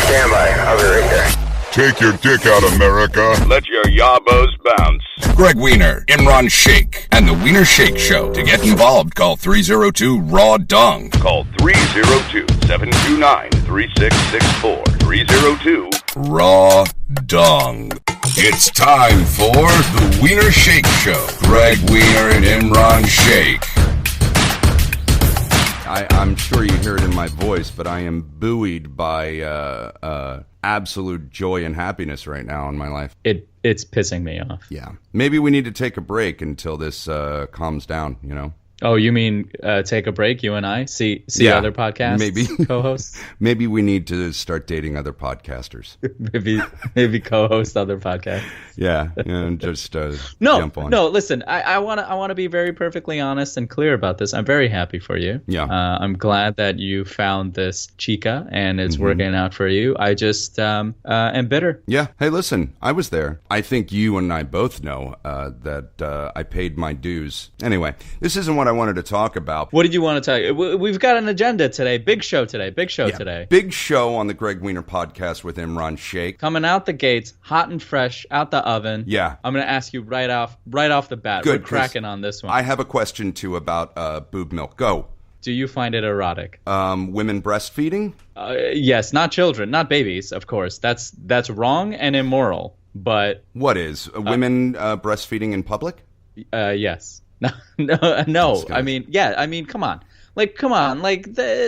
Stand by. I'll be right there. Take your dick out, America. Let your yabos bounce. Greg Wiener, Imran Sheikh, and The Wiener Sheikh Show. To get involved, call 302-RAW-DONG. Call 302-729-3664. 302-RAW-DONG. It's time for The Wiener Sheikh Show. Greg Wiener and Imran Sheikh. I'm sure you hear it in my voice, but I am buoyed by absolute joy and happiness right now in my life. It's pissing me off. Yeah. Maybe we need to take a break until this calms down, you know? Oh, you mean take a break, you and I? See other podcasts? Maybe. Co-hosts? Maybe we need to start dating other podcasters. maybe co-host other podcasts. Yeah, and just jump on. No, listen, I want to be very perfectly honest and clear about this. I'm very happy for you. Yeah. I'm glad that you found this chica and it's working out for you. I just am bitter. Yeah. Hey, listen, I was there. I think you and I both know that I paid my dues. Anyway, this isn't what I wanted to talk about. What did you want to tell you? We've got an agenda today. Big show today. Big show on the Greg Wiener podcast with Imran Sheikh. Coming out the gates, hot and fresh, out the oven. Yeah. I'm going to ask you right off the bat. Good, we're cracking on this one. I have a question, too, about boob milk. Go. Do you find it erotic? Women breastfeeding? Yes, not children, not babies, of course. That's wrong and immoral, but... What is? Women breastfeeding in public? Yes. No. I mean, yeah. I mean, come on.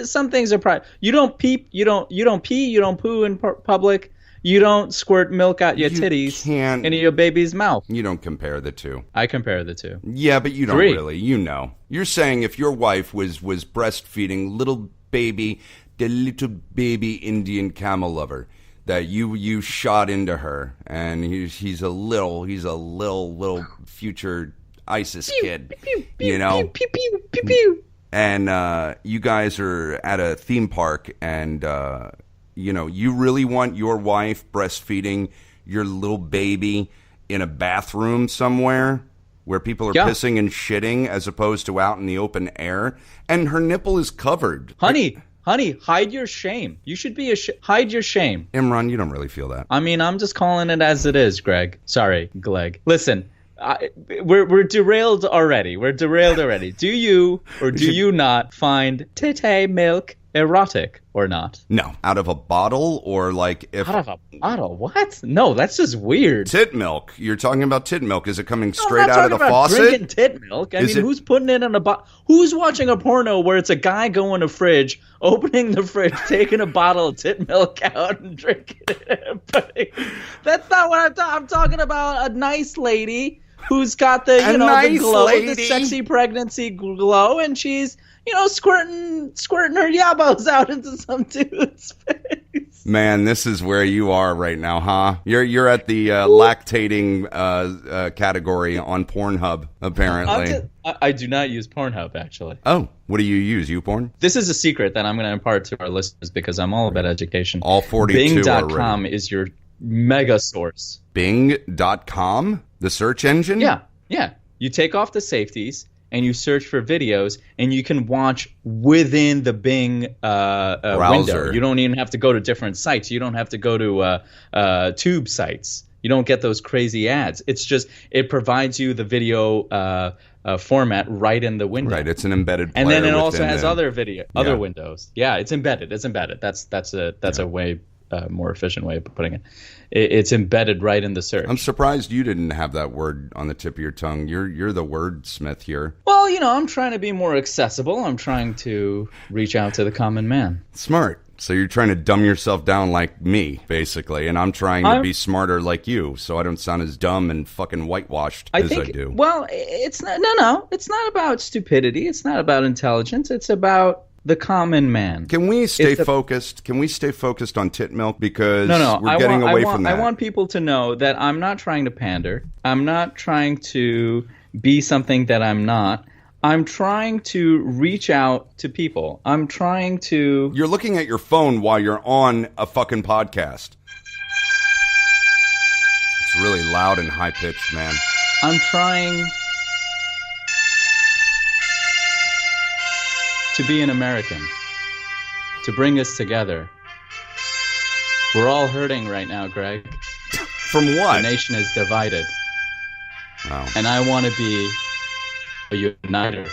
Some things are private. You don't peep. You don't pee. You don't poo in public. You don't squirt milk out your titties into your baby's mouth. You don't compare the two. I compare the two. Yeah, but you don't really. You know. You're saying if your wife was breastfeeding the little baby Indian camel lover, that you shot into her, and he's a little future ISIS kid, you know, and you guys are at a theme park, and you know, you really want your wife breastfeeding your little baby in a bathroom somewhere where people are pissing and shitting as opposed to out in the open air, and her nipple is covered. Honey, hide your shame. You should be hide your shame. Imran, you don't really feel that. I mean, I'm just calling it as it is, Greg. Sorry, Gleg. Listen. We're derailed already. Do you or do you not find tete milk erotic or not? No. Out of a bottle or like if... Out of a bottle? What? No, that's just weird. Tit milk. You're talking about tit milk. Is it coming straight out of the faucet? Drinking tit milk. I mean, who's putting it in a bottle? Who's watching a porno where it's a guy going to fridge, opening the fridge, taking a bottle of tit milk out and drinking it and putting... That's not what I'm talking about. A nice lady who's got the, the glow, the sexy pregnancy glow, and she's, squirting her yabos out into some dude's face. Man, this is where you are right now, huh? You're at the lactating category on Pornhub, apparently. I do not use Pornhub, actually. Oh, what do you use? YouPorn? This is a secret that I'm going to impart to our listeners because I'm all about education. All 42 Bing.com is your mega source. Bing.com? The search engine? Yeah. You take off the safeties and you search for videos, and you can watch within the Bing window. You don't even have to go to different sites. You don't have to go to tube sites. You don't get those crazy ads. It's just it provides you the video format right in the window. Right, it's an embedded player. And then it also has other windows. Yeah, it's embedded. That's a way more efficient way of putting it. It's embedded right in the search. I'm surprised you didn't have that word on the tip of your tongue. You're the wordsmith here. Well, I'm trying to be more accessible. I'm trying to reach out to the common man. Smart. So you're trying to dumb yourself down like me, basically, and I'm trying to be smarter like you, so I don't sound as dumb and fucking whitewashed as I do. Well, it's not. No. It's not about stupidity. It's not about intelligence. It's about the common man. Can we stay focused? Can we stay focused on tit milk? Because we're getting away from that. I want people to know that I'm not trying to pander. I'm not trying to be something that I'm not. I'm trying to reach out to people. I'm trying to... You're looking at your phone while you're on a fucking podcast. It's really loud and high-pitched, man. I'm trying to be an American, to bring us together, We're all hurting right now, Greg. From what? The nation is divided. Oh. And I want to be a uniter.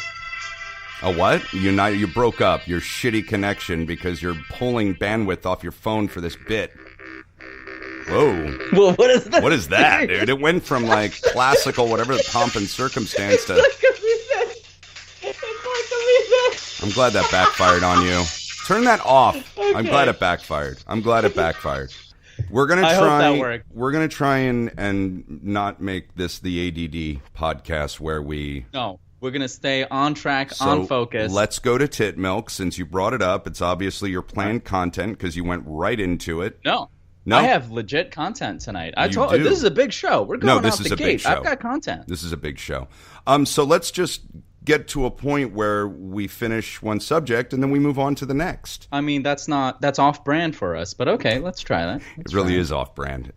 A what? You broke up. Your shitty connection because you're pulling bandwidth off your phone for this bit. Whoa. Well, what is that? What is that, dude? It went from like classical, whatever the pomp and circumstance to... I'm glad that backfired on you. Turn that off. Okay. I'm glad it backfired. We're gonna try. I hope that worked. We're gonna try and not make this the ADD podcast where we. No, we're gonna stay on track, on focus. Let's go to tit milk since you brought it up. It's obviously your planned content because you went right into it. No, I have legit content tonight. I told you this is a big show. We're going out the gate. I've got content. This is a big show. So let's just get to a point where we finish one subject and then we move on to the next. I mean, that's off brand for us, but okay, let's try that. It really is off brand.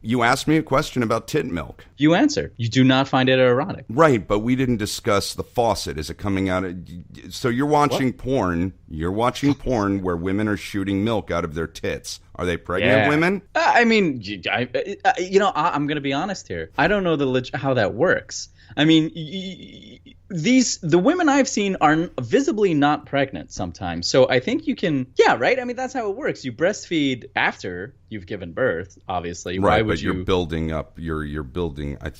You asked me a question about tit milk. You answered. You do not find it erotic. Right, but we didn't discuss the faucet. Is it coming out of... So you're watching porn. You're watching porn where women are shooting milk out of their tits. Are they pregnant women? I mean, I'm going to be honest here. I don't know how that works. I mean, the women I've seen are visibly not pregnant sometimes. So I think you can, right? I mean, that's how it works. You breastfeed after you've given birth, obviously. Right, but you're building up, you're building, I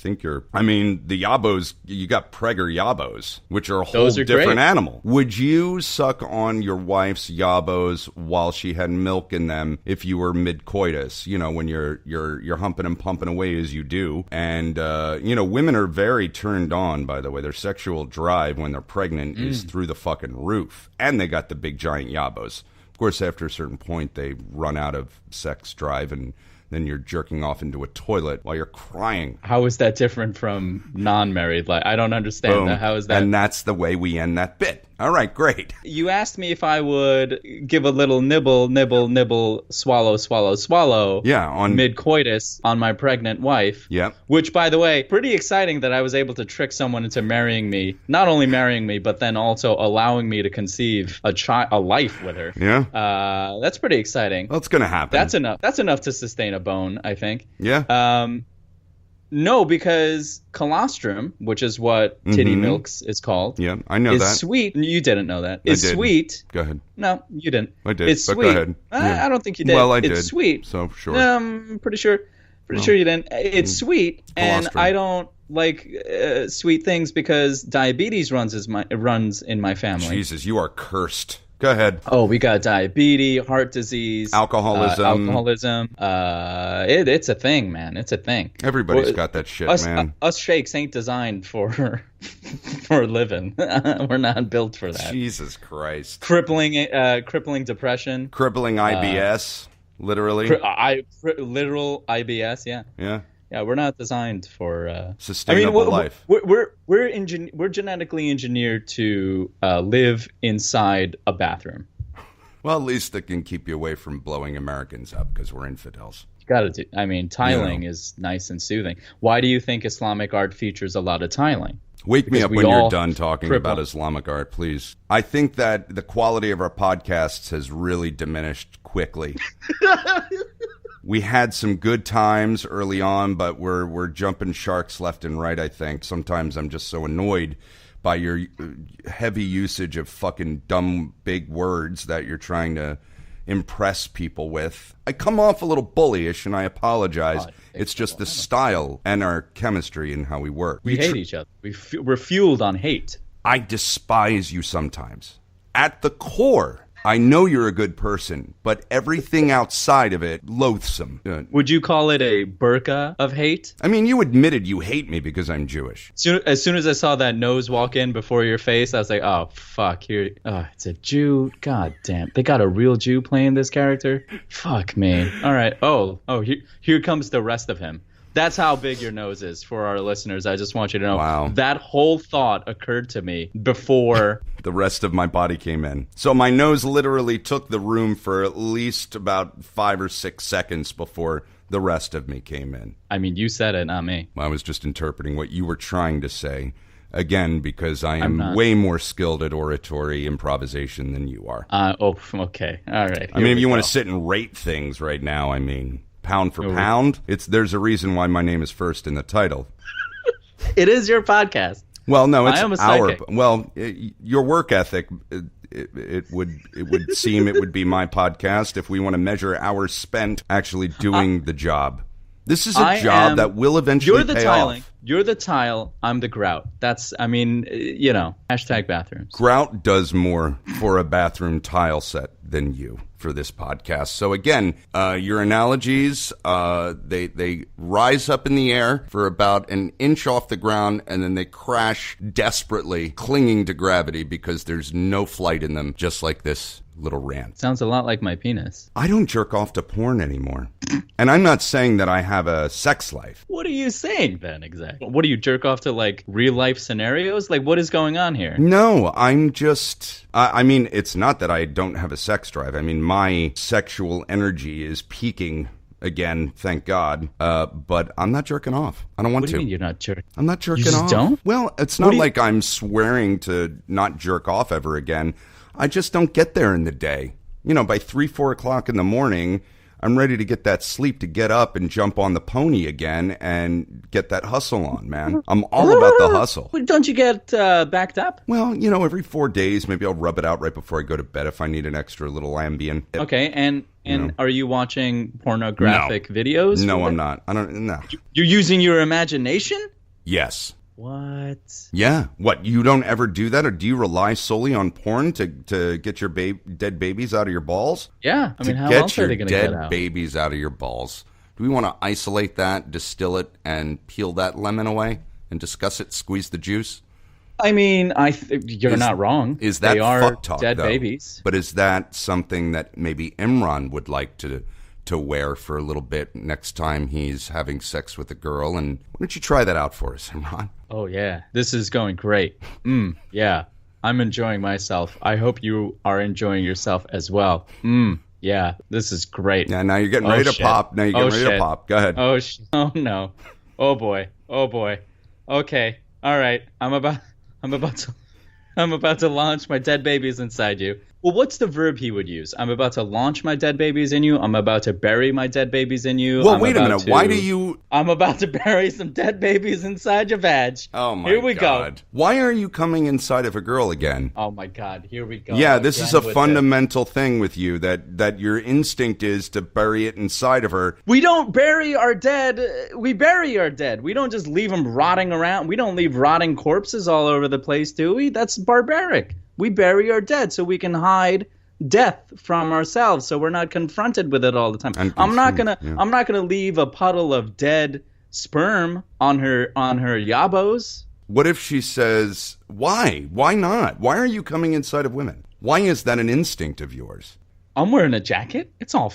mean, the yabos, you got pregger yabos, which are a whole different animal. Would you suck on your wife's yabos while she had milk in them if you were mid-coitus? You know, when you're humping and pumping away as you do. And, women are very turned on, by the way. Their sexual drive when they're pregnant is through the fucking roof. And they got the big giant yabos. Of course, after a certain point, they run out of sex drive, and then you're jerking off into a toilet while you're crying. How is that different from non-married life? I don't understand that. How is that? And that's the way we end that bit. All right, great. You asked me if I would give a little nibble, swallow. Yeah, on mid-coitus on my pregnant wife. Yeah. Which, by the way, pretty exciting that I was able to trick someone into marrying me. Not only marrying me, but then also allowing me to conceive a life with her. Yeah. That's pretty exciting. Well, it's gonna happen. That's enough. That's enough to sustain a bone, I think. Yeah. No, because colostrum, which is what titty milks is called. Yeah, I know that. It's sweet. You didn't know that. It's sweet. Go ahead. No, you didn't. I did. It's but sweet. Go ahead. I don't think you did. Well, I did. It's sweet. So sure. I'm pretty sure. Sure you didn't. It's sweet, and I don't like sweet things because diabetes runs in my family. Jesus, you are cursed. Go ahead. Oh, we got diabetes, heart disease, alcoholism. It's a thing, man. It's a thing. Everybody's got that shit, man. Us sheiks ain't designed for living. We're not built for that. Jesus Christ. Crippling depression. Crippling IBS, literally. Literal IBS, yeah. Yeah. Yeah, we're not designed for sustainable life. We're genetically engineered to live inside a bathroom. Well, at least it can keep you away from blowing Americans up because we're infidels. You got to. Tiling is nice and soothing. Why do you think Islamic art features a lot of tiling? Wake me up when you're done talking about Islamic art, please. I think that the quality of our podcasts has really diminished quickly. We had some good times early on, but we're jumping sharks left and right, I think. Sometimes I'm just so annoyed by your heavy usage of fucking dumb big words that you're trying to impress people with. I come off a little bullyish, and I apologize. It's just the style and our chemistry and how we work. We hate each other. We're fueled on hate. I despise you sometimes. At the core, I know you're a good person, but everything outside of it, loathsome. Would you call it a burqa of hate? I mean, you admitted you hate me because I'm Jewish. As soon as I saw that nose walk in before your face, I was like, oh, fuck. It's a Jew. God damn. They got a real Jew playing this character? Fuck me. All right. Oh, here comes the rest of him. That's how big your nose is for our listeners. I just want you to know. Wow. That whole thought occurred to me before the rest of my body came in. So my nose literally took the room for at least about 5 or 6 seconds before the rest of me came in. I mean, you said it, not me. I was just interpreting what you were trying to say. again, because I am way more skilled at oratory improvisation than you are. Okay. All right. I mean, if you want to sit and rate things right now, I mean, pound for pound, there's a reason why my name is first in the title. It is your podcast. Well, no, it's I am a psychic. Your work ethic. It would seem it would be my podcast if we want to measure hours spent actually doing the job. This is a job that will eventually pay off. You're the tile. I'm the grout. Hashtag bathrooms. Grout does more for a bathroom tile set than you for this podcast. So again, your analogies, they rise up in the air for about an inch off the ground, and then they crash desperately, clinging to gravity because there's no flight in them, just like this little rant. Sounds a lot like my penis. I don't jerk off to porn anymore. And I'm not saying that I have a sex life. What are you saying then exactly? What do you jerk off to, like real life scenarios? Like what is going on here? No, I'm just, I mean, it's not that I don't have a sex drive. I mean, my sexual energy is peaking again, thank God. But I'm not jerking off. I don't want to. What do you mean you're not jerking? I'm not jerking off. You just don't? Well, it's not like I'm swearing to not jerk off ever again. I just don't get there in the day. By 3, 4 o'clock in the morning, I'm ready to get that sleep to get up and jump on the pony again and get that hustle on, man. I'm all about the hustle. Don't you get backed up? Well, every 4 days, maybe I'll rub it out right before I go to bed if I need an extra little Ambien. Okay, and are you watching pornographic videos? No, I'm not. No. You're using your imagination? Yes. What? Yeah. What, you don't ever do that? Or do you rely solely on porn to get your dead babies out of your balls? Yeah. I mean, how else are they going to get out? Get your dead babies out of your balls. Do we want to isolate that, distill it, and peel that lemon away and discuss it, squeeze the juice? I mean, you're not wrong. Is that they are fuck talk, dead though? Babies? But is that something that maybe Imran would like to wear for a little bit next time he's having sex with a girl? And why don't you try that out for us, Imran? Oh, yeah. This is going great. Yeah. I'm enjoying myself. I hope you are enjoying yourself as well. Yeah. This is great. Yeah, now you're getting ready to pop. Now you're getting ready to pop. Go ahead. Oh, no. Oh, boy. Okay. All right. I'm about to launch my dead babies inside you. Well, what's the verb he would use? I'm about to launch my dead babies in you. I'm about to bury my dead babies in you. Well, wait a minute. Why do you... I'm about to bury some dead babies inside your vag. Oh, my God. Here we go. Why are you coming inside of a girl again? Oh, my God. Here we go. Yeah, this is a fundamental thing with you, that your instinct is to bury it inside of her. We don't bury our dead. We bury our dead. We don't just leave them rotting around. We don't leave rotting corpses all over the place, do we? That's barbaric. We bury our dead so we can hide death from ourselves, so we're not confronted with it all the time. I'm not gonna leave a puddle of dead sperm on her yabos. What if she says, "Why? Why not? Why are you coming inside of women? Why is that an instinct of yours?" I'm wearing a jacket. It's all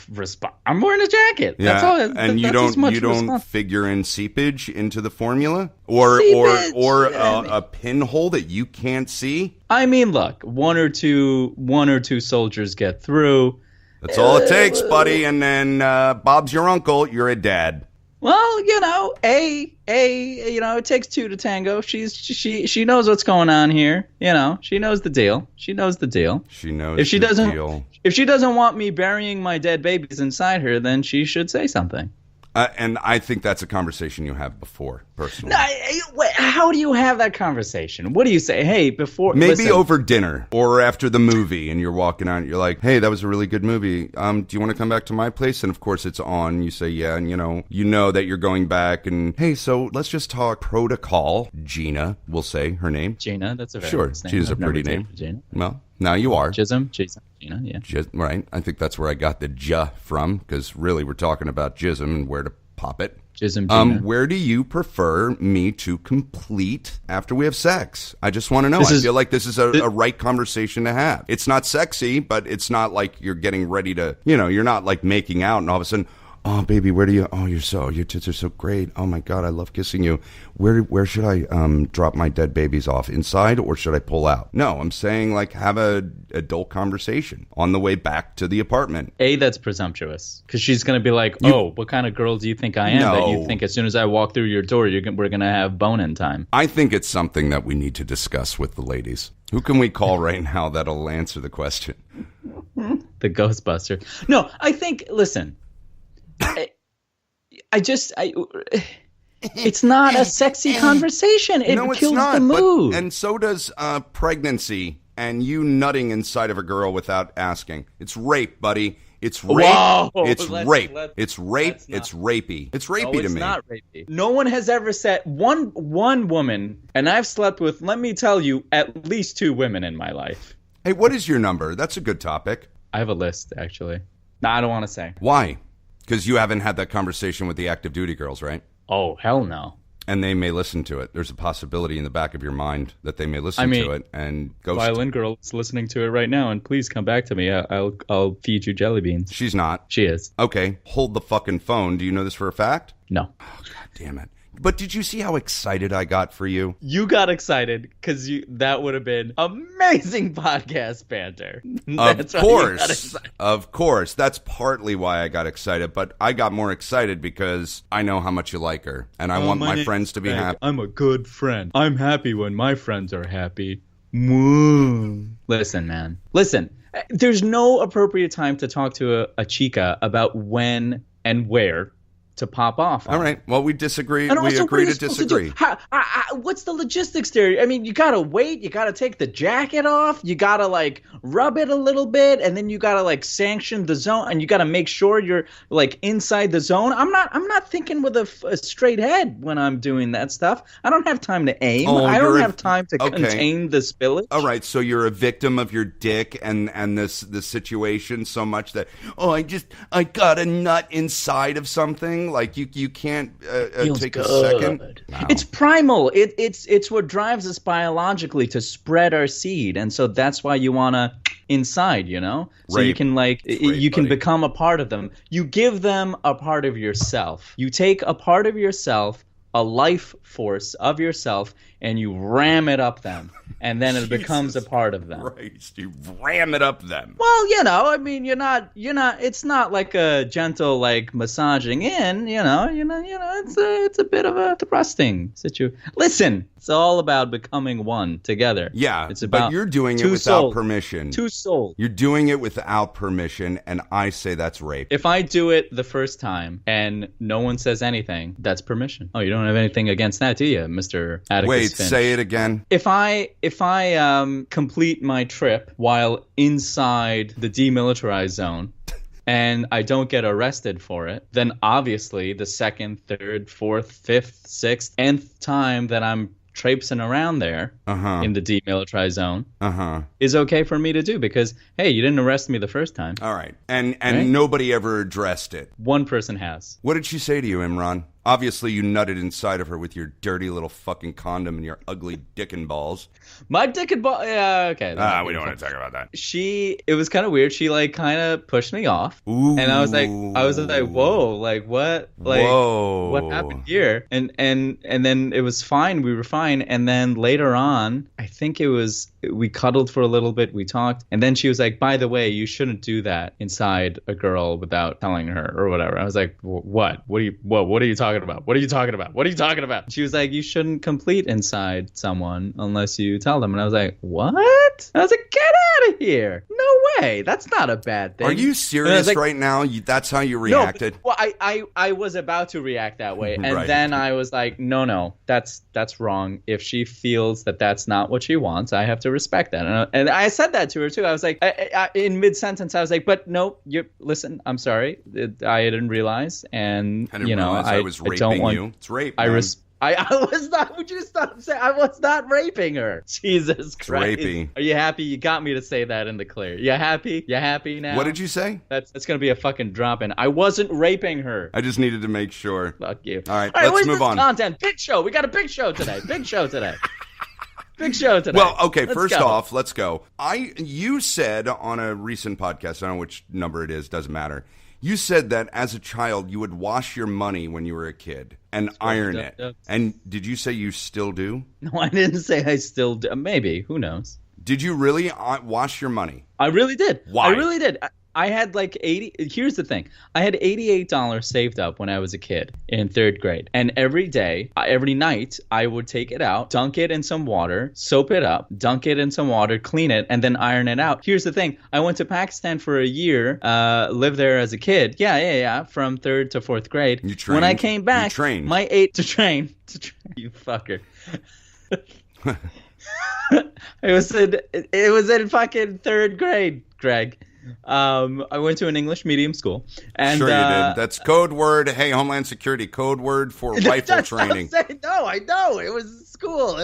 I'm wearing a jacket. Yeah, that's all. And you don't figure in seepage into the formula, or a pinhole that you can't see. I mean, look, one or two soldiers get through. That's all it takes, buddy. And then Bob's your uncle. You're a dad. Well, it takes two to tango. She knows what's going on here. She knows the deal. She knows the deal. If she doesn't want me burying my dead babies inside her, then she should say something. And I think that's a conversation you have before, personally. How do you have that conversation? What do you say? Hey, before... Maybe over dinner or after the movie, and you're walking out, and you're like, hey, that was a really good movie. Do you want to come back to my place? And, of course, it's on. You say, yeah, and, you know that you're going back. And, hey, so let's just talk protocol. Gina, we'll say her name. Gina, that's a very nice name. Gina's a pretty name. Gina. Well, now you are. Jism, Gina, yeah. Right. I think that's where I got the J from, because really we're talking about jism and where to pop it. Jism, Gina. Where do you prefer me to complete after we have sex? I just want to know. I feel like this is a right conversation to have. It's not sexy, but it's not like you're getting ready to, you're not like making out and all of a sudden, Oh, baby, where do you? Oh, your tits are so great. Oh my God, I love kissing you. Where should I drop my dead babies off? Inside, or should I pull out? No, I'm saying like have a adult conversation on the way back to the apartment. That's presumptuous, because she's gonna be like, oh, what kind of girl do you think I am? That you think as soon as I walk through your door, we're gonna have bone-in time. I think it's something that we need to discuss with the ladies. Who can we call right now that'll answer the question? The Ghostbuster. No, I think. Listen. It's not a sexy conversation. It kills the mood. And so does pregnancy and you nutting inside of a girl without asking. It's rape, buddy. It's rape. Whoa, it's rape. It's rape. It's rapey. It's rapey to me. It's not rapey. No one has ever said one woman, and I've slept with, let me tell you, at least 2 women in my life. Hey, what is your number? That's a good topic. I have a list, actually. No, I don't want to say. Why? Because you haven't had that conversation with the active duty girls, right? Oh, hell no. And they may listen to it. There's a possibility in the back of your mind that they may listen to it and ghost. Violin girl is listening to it right now, and please come back to me. I'll feed you jelly beans. She's not. She is. Okay, hold the fucking phone. Do you know this for a fact? No. Oh, God damn it. But did you see how excited I got for you? You got excited because that would have been amazing podcast banter. Of course. That's partly why I got excited. But I got more excited because I know how much you like her. And I want my friends to be happy. I'm a good friend. I'm happy when my friends are happy. Listen, man. Listen. There's no appropriate time to talk to a chica about when and where to pop off on. All right. Well, we disagree. We agree to disagree. What's the logistics there? I mean, you got to wait. You got to take the jacket off. You got to like rub it a little bit. And then you got to like sanction the zone. And you got to make sure you're like inside the zone. I'm not thinking with a straight head when I'm doing that stuff. I don't have time to aim. I don't have time to contain the spillage. All right. So you're a victim of your dick and this situation so much that, I got a nut inside of something. Like you can't take a second. No. It's primal. It's what drives us biologically to spread our seed, and so that's why you wanna inside, so rape. You can you can become a part of them. You give them a part of yourself. You take a part of yourself, a life force of yourself, and you ram it up them. And then it becomes a part of them. Christ, you ram it up them. Well, I mean, you're not. It's not like a gentle like massaging in. It's a bit of a thrusting situation. Listen, it's all about becoming one together. Yeah, it's about. But you're doing it without permission. 2 souls. You're doing it without permission, and I say that's rape. If I do it the first time and no one says anything, that's permission. Oh, you don't have anything against that, do you, Mr. Atticus Wait, Finch? say it again. If I complete my trip while inside the demilitarized zone and I don't get arrested for it, then obviously the 2nd, 3rd, 4th, 5th, 6th, nth time that I'm traipsing around there in the demilitarized zone is okay for me to do because, hey, you didn't arrest me the first time. All right. And nobody ever addressed it. One person has. What did she say to you, Imran? Obviously, you nutted inside of her with your dirty little fucking condom and your ugly dick and balls. My dick and balls? Yeah, okay. We don't want to talk about that. It was kind of weird. She like kind of pushed me off. Ooh. And I was like, whoa, like what? Like, whoa. What happened here? And then it was fine. We were fine. And then later on, I think we cuddled for a little bit. We talked. And then she was like, by the way, you shouldn't do that inside a girl without telling her or whatever. I was like, what? What are you talking about? What are you talking about? What are you talking about? She was like, you shouldn't complete inside someone unless you tell them. And I was like, what? I was like, get out of here. No way. That's not a bad thing. Are you serious right now? That's how you reacted? No, well, I was about to react that way. And right. Then I was like, no, that's wrong. If she feels that that's not what she wants, I have to respect that. And I said that to her too. I was like, in mid-sentence, I was like, but no, listen, I'm sorry. I didn't realize. And, I didn't realize I was raping you. It's rape. I was not. Would you stop saying I was not raping her? Jesus Christ! Rapey. Are you happy? You got me to say that in the clear. You happy? You happy now? What did you say? That's gonna be a fucking drop in. I wasn't raping her. I just needed to make sure. Fuck you. All right, let's move on. Content. Big show. We got a big show today. Big show today. Big show today. Well, okay, Let's first go. off, let's go. You said on a recent podcast, I don't know which number it is, doesn't matter. You said that as a child, you would wash your money when you were a kid and iron it. And did you say you still do? No, I didn't say I still do. Maybe. Who knows? Did you really wash your money? I really did. Why? I really did. I had like 80. Here's the thing. I had $88 saved up when I was a kid in 3rd grade. And every day, every night, I would take it out, dunk it in some water, soap it up, dunk it in some water, clean it, and then iron it out. Here's the thing. I went to Pakistan for a year, lived there as a kid. Yeah. From 3rd to 4th grade. You trained? When I came back, you to train, you fucker. It was in fucking 3rd grade, Greg. I went to an English medium school. And, sure you did. That's code word. Hey, Homeland Security, code word for rifle training. No, I know. It was school.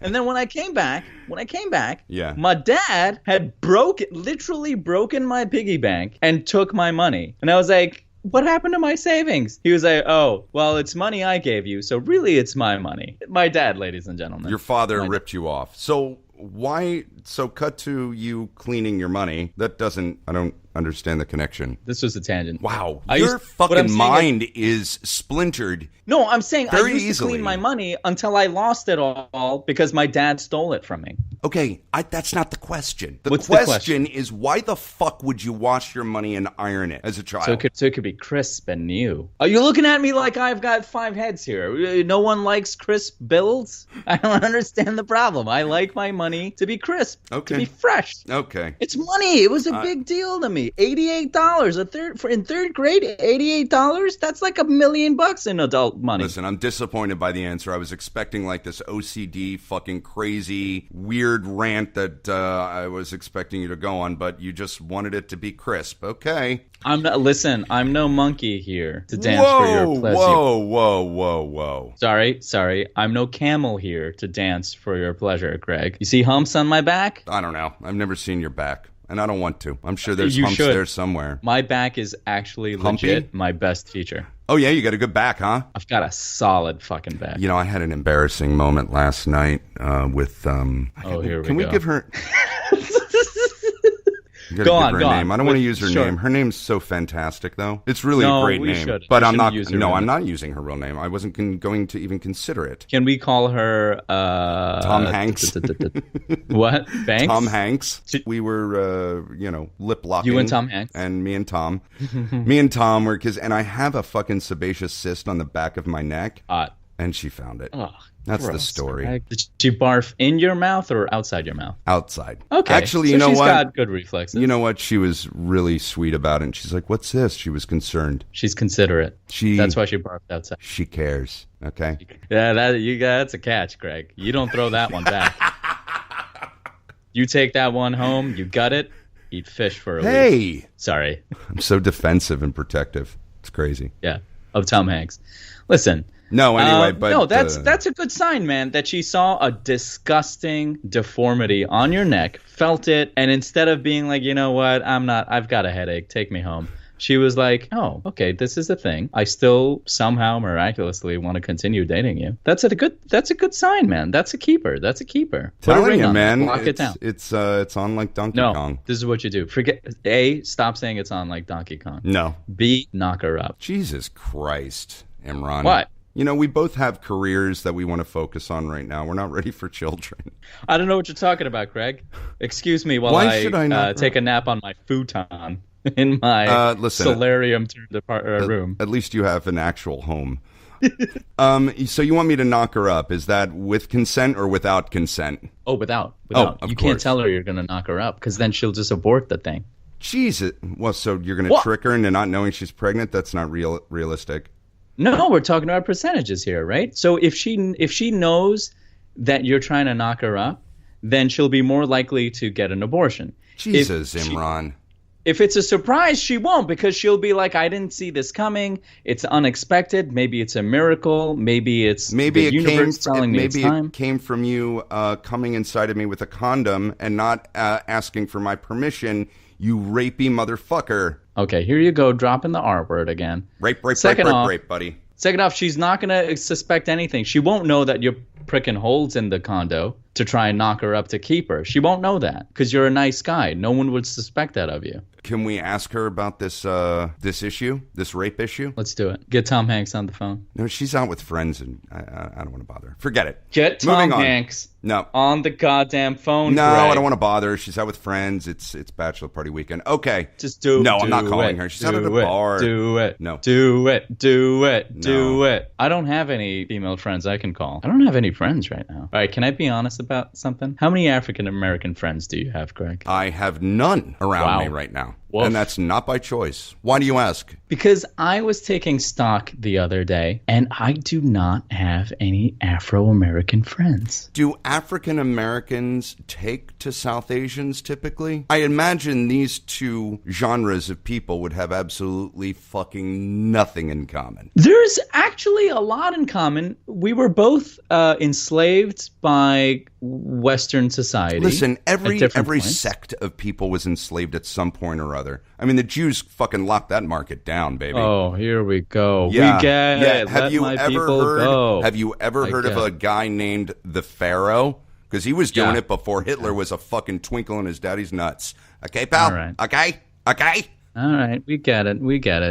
And then when I came back, yeah, my dad had literally broken my piggy bank and took my money. And I was like, what happened to my savings? He was like, oh, well, it's money I gave you, so really it's my money. My dad, ladies and gentlemen. Your father ripped you off. So why? So cut to you cleaning your money. I don't understand the connection. This was a tangent. Wow. Your fucking mind is splintered. No, I'm saying very I used to clean my money until I lost it all because my dad stole it from me. Okay, that's not the question. What's the question is, why the fuck would you wash your money and iron it as a child? So it could be crisp and new. Are you looking at me like I've got 5 heads here? No one likes crisp bills? I don't understand the problem. I like my money to be crisp, to be fresh. Okay. It's money. It was a big deal to me. $88 in 3rd grade. $88. That's like $1 million in adult money. Listen, I'm disappointed by the answer. I was expecting like this OCD, fucking crazy, weird rant that I was expecting you to go on, but you just wanted it to be crisp. Okay. I'm no monkey here to dance for your pleasure. Whoa. Sorry. I'm no camel here to dance for your pleasure, Greg. You see humps on my back? I don't know. I've never seen your back. And I don't want to. I'm sure there's humps there somewhere. My back is actually legit my best feature. Oh, yeah? You got a good back, huh? I've got a solid fucking back. You know, I had an embarrassing moment last night with... here we go. Can we give her... Go on. Name. I don't want to use her name. Her name's so fantastic, though. It's really a great name. Should. But I'm not. No, I'm not using her real name. I wasn't going to even consider it. Can we call her Tom Hanks? What? Banks? Tom Hanks. We were, lip locking. You and Tom Hanks. And me and Tom. Me and Tom were and I have a fucking sebaceous cyst on the back of my neck. And she found it. Oh, that's gross. the story. Did she barf in your mouth or outside your mouth? Outside. Okay. Actually, so you know she's what? She's got good reflexes. You know what? She was really sweet about it. And she's like, "What's this?" She was concerned. She's considerate. That's why she barfed outside. She cares. Okay. Yeah, that's a catch, Greg. You don't throw that one back. You take that one home. You gut it. Eat fish for a week. Hey. Sorry. I'm so defensive and protective. It's crazy. Yeah. Of Tom Hanks. Listen. No, anyway, but... No, that's a good sign, man, that she saw a disgusting deformity on your neck, felt it, and instead of being like, you know what, I've got a headache, take me home, she was like, oh, okay, this is a thing. I still somehow miraculously want to continue dating you. That's a good sign, man. That's a keeper. Telling you, man. Lock it down. It's on like Donkey Kong. No, this is what you do. Stop saying it's on like Donkey Kong. No. B, knock her up. Jesus Christ, Imran. What? You know, we both have careers that we want to focus on right now. We're not ready for children. I don't know what you're talking about, Greg. Excuse me while I take a nap on my futon in my solarium room. At least you have an actual home. So you want me to knock her up? Is that with consent or without consent? Oh, without. Of you course. Can't tell her you're going to knock her up because then she'll just abort the thing. Jesus. Well, so you're going to trick her into not knowing she's pregnant? That's not realistic. No, we're talking about percentages here, right? So if she knows that you're trying to knock her up, then she'll be more likely to get an abortion. Jesus, Imran. If it's a surprise, she won't, because she'll be like, I didn't see this coming. It's unexpected. Maybe it's a miracle. Maybe it's the universe telling me it's time. It came from you coming inside of me with a condom and not asking for my permission, you rapey motherfucker. Okay, here you go, dropping the R word again. Rape, buddy. Second off, she's not going to suspect anything. She won't know that you're pricking holes in the condo to try and knock her up to keep her. She won't know that because you're a nice guy. No one would suspect that of you. Can we ask her about this issue, this rape issue? Let's do it. Get Tom Hanks on the phone. No, she's out with friends, and I don't want to bother her. Forget it. Get Tom Hanks on the goddamn phone. No, Greg. I don't want to bother her. She's out with friends. It's bachelor party weekend. Okay. Just do it. No, I'm not calling her. She's out at a bar. Do it. No. Do it. Do it. Do it. I don't have any female friends I can call. I don't have any friends right now. All right, can I be honest about something? How many African American friends do you have, Greg? I have none around me right now. Woof. And that's not by choice. Why do you ask? Because I was taking stock the other day, and I do not have any Afro-American friends. Do African Americans take to South Asians typically? I imagine these two genres of people would have absolutely fucking nothing in common. There's actually a lot in common. We were both enslaved by Western society. Listen, every points. sect of people was enslaved at some point or other. I mean, the Jews fucking locked that market down, baby. Oh, here we go. Yeah. We get it. Have Let you my ever people heard? go. Have you ever heard of a guy named the Pharaoh? Because he was doing it before Hitler was a fucking twinkle in his daddy's nuts. Okay, pal. All right. Okay. All right, we get it.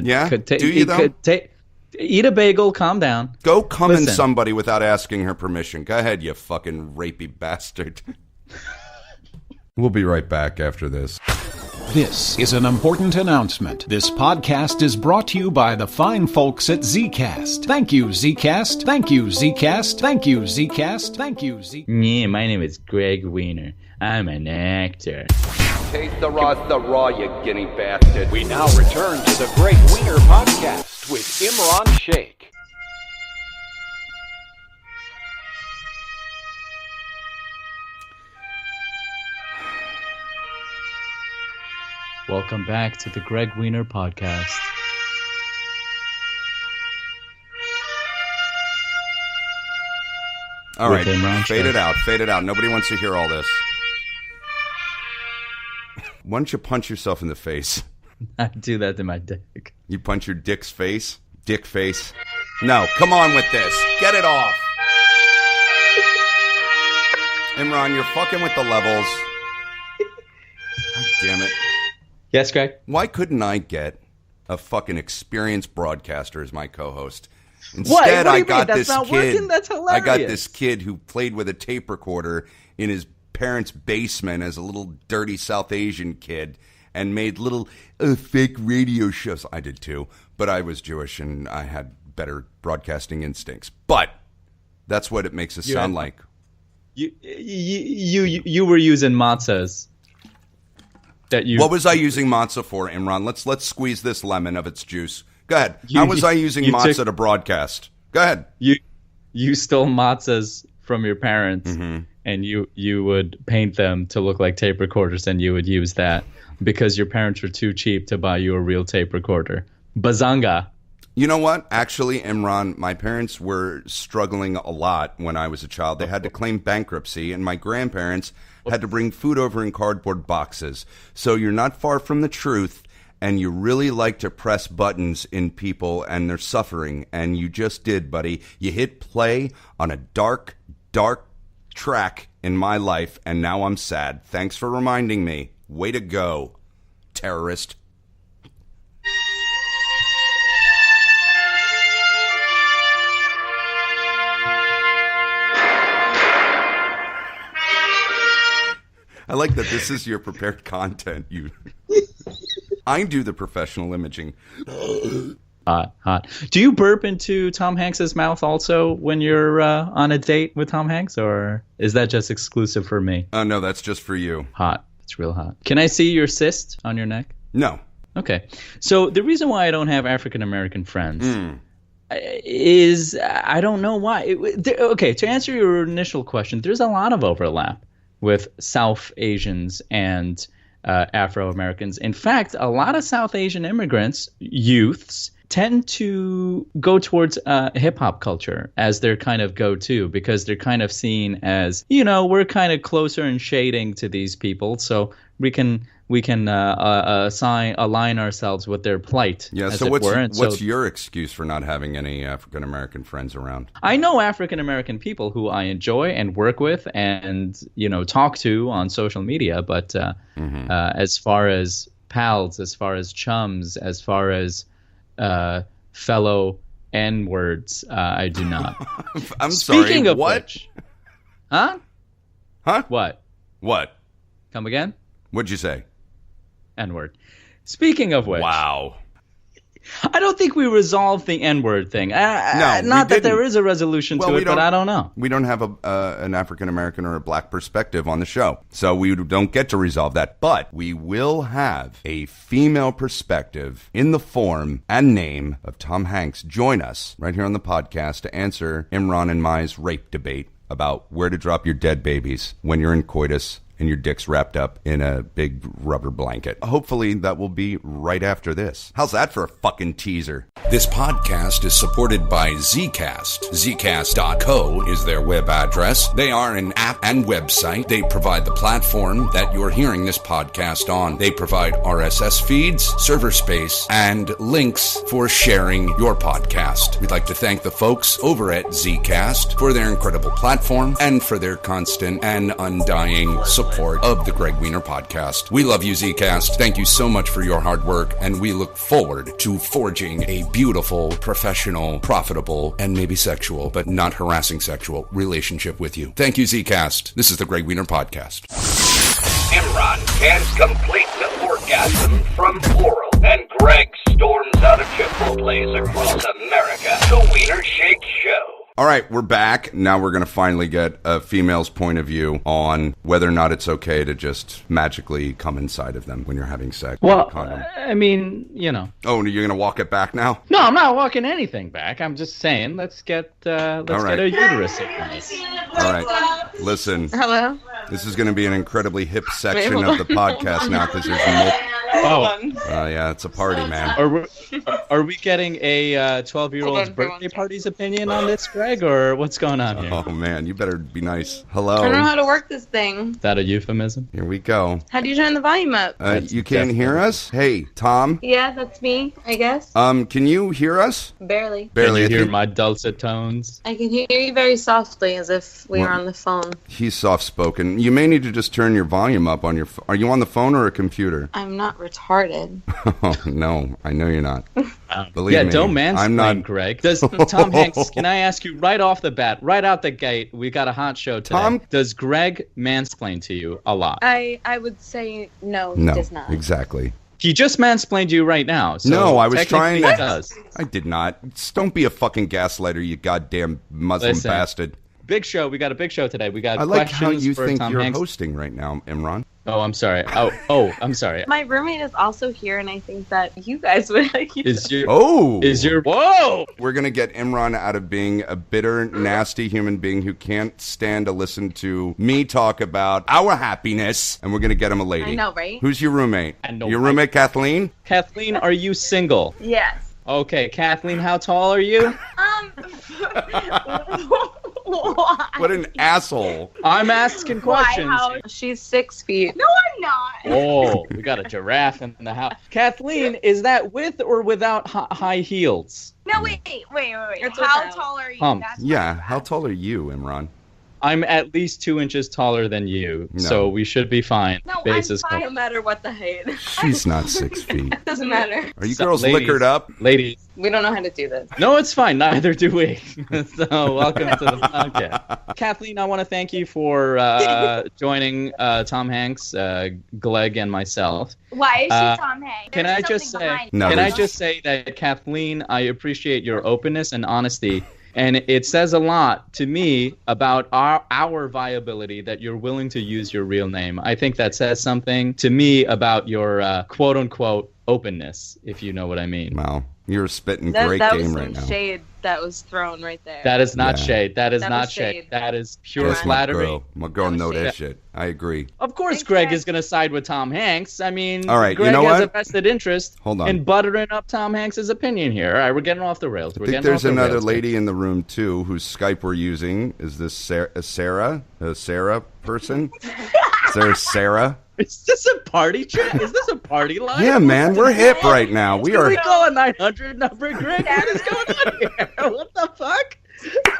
Yeah? Do you, though? Eat a bagel, calm down. Go come in somebody without asking her permission. Go ahead, you fucking rapey bastard. We'll be right back after this. This is an important announcement. This podcast is brought to you by the fine folks at Zcast. Thank you, Zcast. Thank you, Zcast. Thank you, Zcast. Thank you, Zcast. Yeah, my name is Greg Wiener. I'm an actor. Taste the raw, you guinea bastard. We now return to the Greg Wiener podcast with Imran Sheikh. Welcome back to the Greg Wiener podcast. All right, Imran fade Sheikh. it out. Nobody wants to hear all this. Why don't you punch yourself in the face? I do that to my dick. You punch your dick's face? Dick face? No, come on with this. Get it off. Imran, you're fucking with the levels. God damn it. Yes, Greg? Why couldn't I get a fucking experienced broadcaster as my co-host? Instead, I got this kid. That's hilarious. I got this kid who played with a tape recorder in his parents' basement as a little dirty South Asian kid and made little fake radio shows. I did too, but I was Jewish and I had better broadcasting instincts. But that's what it makes us sound like. You were using matzahs. What was I using matzah for, Imran? Let's squeeze this lemon of its juice. Go ahead. How was I using matzah to broadcast? Go ahead. You stole matzahs from your parents, Mm-hmm. and you would paint them to look like tape recorders, and you would use that because your parents were too cheap to buy you a real tape recorder. Bazanga. You know what? Actually, Imran, my parents were struggling a lot when I was a child. They had to claim bankruptcy, and my grandparents had to bring food over in cardboard boxes. So you're not far from the truth, and you really like to press buttons in people and they're suffering, and you just did, buddy. You hit play on a dark track in my life, and now I'm sad. Thanks for reminding me. Way to go, terrorist. I like that this is your prepared content. I do the professional imaging. Hot. Do you burp into Tom Hanks's mouth also when you're on a date with Tom Hanks, or is that just exclusive for me? No, that's just for you. Hot. It's real hot. Can I see your cyst on your neck? No. Okay. So the reason why I don't have African American friends is I don't know why. Okay, to answer your initial question, there's a lot of overlap with South Asians and Afro Americans. In fact, a lot of South Asian immigrants, youths, tend to go towards hip hop culture as their kind of go-to because they're kind of seen as, we're kind of closer in shading to these people, so we can align ourselves with their plight. Yeah. So what's your excuse for not having any African American friends around? I know African American people who I enjoy and work with and talk to on social media, but as far as pals, as far as chums, as far as fellow N-words, I do not. I'm sorry. Speaking of what? which, huh? What? Come again? What'd you say? N-word. Speaking of which. Wow. I don't think we resolved the N-word thing. No, not that there is a resolution to it, but I don't know. We don't have an African-American or a black perspective on the show, so we don't get to resolve that. But we will have a female perspective in the form and name of Tom Hanks join us right here on the podcast to answer Imran and Mai's rape debate about where to drop your dead babies when you're in coitus and your dick's wrapped up in a big rubber blanket. Hopefully that will be right after this. How's that for a fucking teaser? This podcast is supported by Zcast. Zcast.co is their web address. They are an app and website. They provide the platform that you're hearing this podcast on. They provide RSS feeds, server space, and links for sharing your podcast. We'd like to thank the folks over at Zcast for their incredible platform and for their constant and undying support of the Greg Wiener podcast. We love you, Zcast. Thank you so much for your hard work, and we look forward to forging a beautiful, professional, profitable, and maybe sexual, but not harassing sexual relationship with you. Thank you, Zcast. This is the Greg Wiener podcast. Imran can't complete the orgasm from oral, and Greg storms out of Chipotle's across America. The Wiener Shake Show. All right, we're back. Now we're going to finally get a female's point of view on whether or not it's okay to just magically come inside of them when you're having sex. Well, I mean, Oh, you're going to walk it back now? No, I'm not walking anything back. I'm just saying, let's get a uterus in place. All right, listen. Hello? This is going to be an incredibly hip section of the podcast now because there's yeah, it's a party, man. Are we getting a 12-year-old's birthday party's opinion on this, Greg, or what's going on here? Oh, man, you better be nice. Hello? I don't know how to work this thing. Is that a euphemism? Here we go. How do you turn the volume up? You can't hear us? Hey, Tom? Yeah, that's me, I guess. Can you hear us? Barely. Barely. Can you hear my dulcet tones? I can hear you very softly, as if we were on the phone. He's soft-spoken. You may need to just turn your volume up on your Are you on the phone or a computer? I'm not retarded. Oh, no. I know you're not. Believe me. Don't mansplain, I'm not... Greg. Does Tom Hanks, can I ask you right off the bat, right out the gate, we got a hot show today. Tom? Does Greg mansplain to you a lot? I would say no, he does not. Exactly. He just mansplained you right now. So no, I was trying to... He does. I did not. Don't be a fucking gaslighter, you goddamn Muslim bastard. Big show. We got a big show today. We got I like questions how you for think Tom you're Hanks. hosting right now, Imran. Oh, I'm sorry. Oh, I'm sorry. My roommate is also here, and I think that you guys would like you. Whoa! We're going to get Imran out of being a bitter, nasty human being who can't stand to listen to me talk about our happiness, and we're going to get him a lady. I know, right? Who's your roommate? I know, your roommate, Kathleen? Kathleen, are you single? Yes. Okay, Kathleen, how tall are you? Why? What an asshole. I'm asking questions. Why? She's 6 feet. No, I'm not. Oh, we got a giraffe in the house. Kathleen, is that with or without high heels? No, wait. How tall are you? How tall are you, Imran? I'm at least 2 inches taller than you, so we should be fine. No, I'm fine no matter what the height. She's not 6 feet. It doesn't matter. Are you girls liquored up? Ladies. We don't know how to do this. No, it's fine. Neither do we. So welcome to the podcast. Kathleen, I want to thank you for joining Tom Hanks, Gleg, and myself. Why is she Tom Hanks? Can I just say that, Kathleen, I appreciate your openness and honesty. And it says a lot to me about our viability that you're willing to use your real name. I think that says something to me about your quote-unquote openness, if you know what I mean. Wow. You're spitting great game right now. That was some shade that was thrown right there. That is not shade. That is not shade. That is pure flattery. My girl know that shit. I agree. Of course Greg is going to side with Tom Hanks. I mean, all right, Greg has a vested interest in buttering up Tom Hanks' opinion here. All right, we're getting off the rails. I think there's another lady in the room, too, whose Skype we're using. Is this Sarah? A Sarah person? Is there a Sarah? Is this a party chat? Is this a party line? Yeah, man, we're hip right now. We are. We call a 900 number, Greg. What is going on here? What the fuck?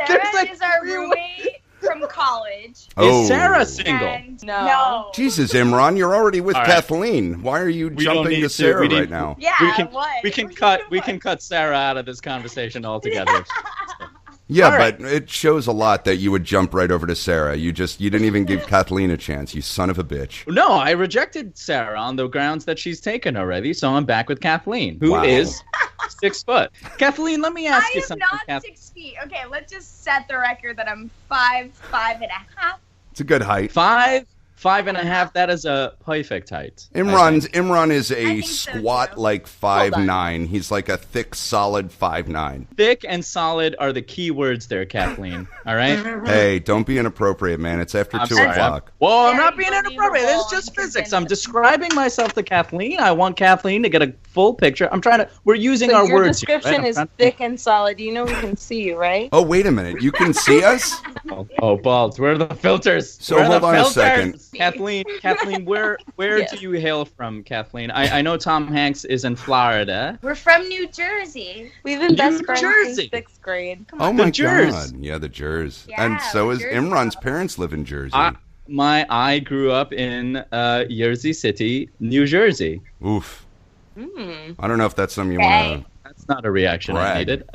Sarah is our roommate from college. Is Sarah single? No. Jesus, Imran, you're already with All right. Kathleen. Why are you jumping to Sarah right now? Yeah, we can cut Sarah out of this conversation altogether. Yeah, All right. but it shows a lot that you would jump right over to Sarah. You didn't even give Kathleen a chance, you son of a bitch. No, I rejected Sarah on the grounds that she's taken already, so I'm back with Kathleen, who is 6 foot. Kathleen, let me ask you something. I am not 6 feet. Okay, let's just set the record that I'm 5'5.5". It's a good height. 5'5.5". That is a perfect height. Imran is a so, squat too. like 5'9". He's like a thick, solid 5'9". Thick and solid are the key words there, Kathleen. All right? Hey, don't be inappropriate, man. It's after 2 o'clock. Well, I'm not being inappropriate. This is just physics. I'm describing myself to Kathleen. I want Kathleen to get a full picture. We're using our your words here, description right? is thick and solid. You know we can see you, right? Oh, wait a minute. You can see us? Oh, balls. Where are the filters? So Where are hold the on a filters? second. Kathleen, where Yes. do you hail from, Kathleen? I know Tom Hanks is in Florida. We're from New Jersey. We've been best New friends Jersey. since 6th grade. Oh, my Jers. God. Yeah, the Jers. Yeah, And so is Jersey. Imran's parents live in Jersey. I grew up in Jersey City, New Jersey. Oof. Mm. I don't know if that's something you want to... That's not a reaction I Brag. needed.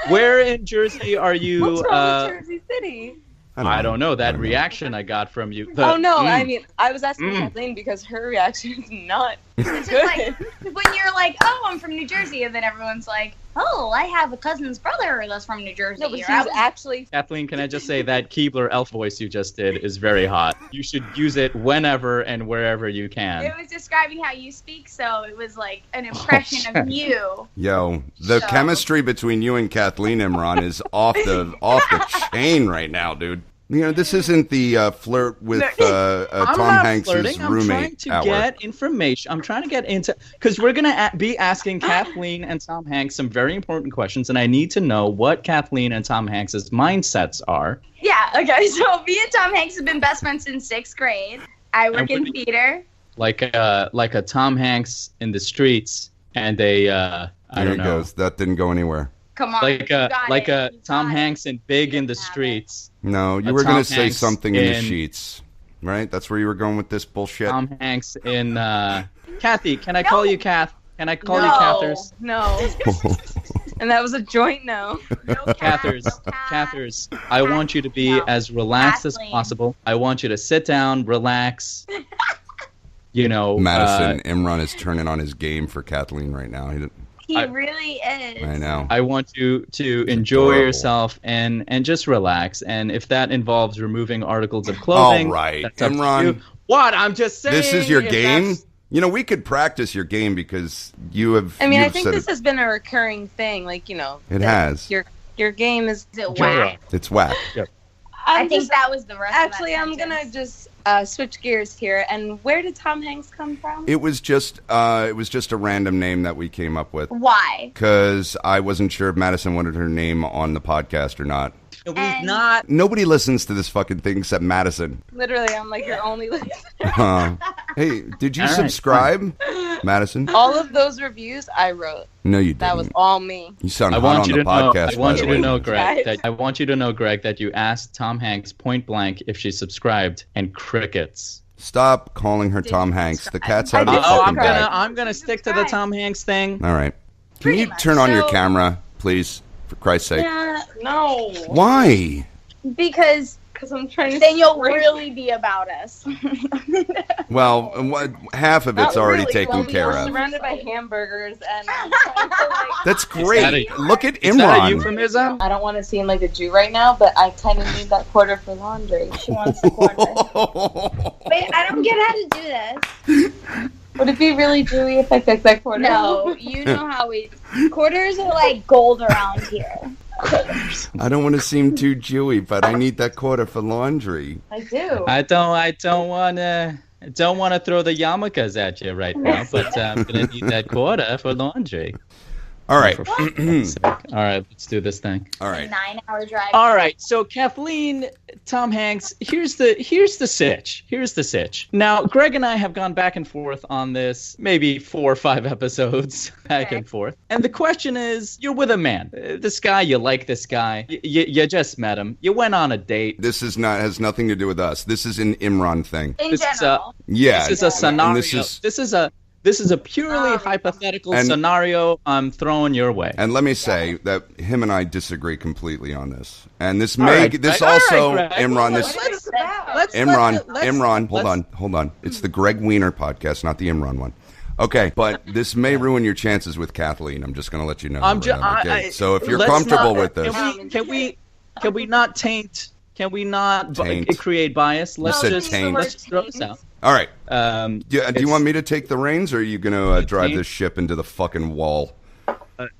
Where in Jersey are you? What's wrong with Jersey City? I don't know. That reaction I got from you. Oh no, I mean, I was asking Kathleen because her reaction is not It's good. just like when you're like, oh, I'm from New Jersey, and then everyone's like, oh, I have a cousin's brother that's from New Jersey. No, but Or she's I was- actually. Kathleen, can I just say that Keebler elf voice you just did is very hot. You should use it whenever and wherever you can. It was describing how you speak, so it was like an impression of you. Yo, the So- chemistry between you and Kathleen, Imran, is off the chain right now, dude. You know, this isn't the flirt with I'm Tom not Hanks' flirting. I'm trying roommate to hour. get information. I'm trying to get into because we're gonna be asking Kathleen and Tom Hanks some very important questions, and I need to know what Kathleen and Tom Hanks' mindsets are. Yeah, okay, so me and Tom Hanks have been best friends since 6th grade. I work in theater. Like a Tom Hanks in the streets, and I There don't it know, goes. That didn't go anywhere. Come on. like you got a it. Tom got it. Hanks in Big in the Doesn't have Streets. No, you A were going Tom to say Hanks something in the in- sheets, right? That's where you were going with this bullshit. Tom Hanks in Kathy. Can I call you Kath? Can I call you No, Cathers? no. And that was a joint no. No Cathers, Cathers, I want you to be as relaxed as Kathleen. possible. I want you to sit down, relax. You know, Madison, Imran is turning on his game for Kathleen right now. He I- really is. I know. I want you to enjoy adorable. yourself and just relax. And if that involves removing articles of clothing, All right, that's up to Imran. you. What? I'm just saying. This is your if game? that's- You know, we could practice your game because you have. I mean, I you've think said this has been a recurring thing. Like, you know. It has. Your game is. Is it whack? It's whack. I think that was the rest Actually, of that I'm gonna sentence. just switch gears here. And where did Tom Hanks come from? It was just a random name that we came up with Why? because I wasn't sure if Madison wanted her name on the podcast or not. It was And- not. Nobody listens to this fucking thing except Madison. Literally, I'm like your only listener. Hey, did you All right, subscribe, Madison? All of those reviews I wrote. No, you didn't. That was all me. You sound I hot want on you the to know. podcast. I want by you the to way. know, Greg. Guys. I want you to know, Greg, that you asked Tom Hanks point blank if she subscribed, and crickets. Stop calling her Tom Hanks. The cat's out of the I fucking did bag. I'm gonna stick to the Tom Hanks thing. All right. Can Pretty you much. turn on your So- camera, please, for Christ's sake? Yeah, No. Why? because I'm trying to. then you'll break- really be about us. Well, half of it's Not already really. taken Well, care we were of. surrounded by hamburgers, and I'm trying to, like, That's that great. a- Look at Is that a Imran. euphemism? I don't want to seem like a Jew right now, but I kind of need that quarter for laundry. She wants the quarter. Wait, I don't get how to do this. Would it be really Jewy if I took that quarter? No, you know how we. Quarters are like gold around here. I don't want to seem too Jewy, but I need that quarter for laundry. I do. I don't want to throw the yarmulkes at you right now, but I'm gonna need that quarter for laundry. All right. All right, let's do this thing. All right. 9-hour drive. All right, so Kathleen, Tom Hanks, here's the sitch. Here's the sitch. Now, Greg and I have gone back and forth on this, maybe 4 or 5 episodes back and forth. And the question is, you're with a man. This guy, you like this guy. You just met him. You went on a date. This has nothing to do with us. This is an Imran thing. In general. Yeah. This is a scenario. This is a purely hypothetical scenario I'm throwing your way. And let me say that him and I disagree completely on this. And this Greg. Imran, Imran, hold on. It's the Greg Wiener podcast, not the Imran one. Okay, but this may ruin your chances with Kathleen. I'm just going to let you know. So if you're comfortable with this. Can we not taint? Can we not create bias? Let's just throw this out. All right. Do you want me to take the reins, or are you going to drive this ship into the fucking wall?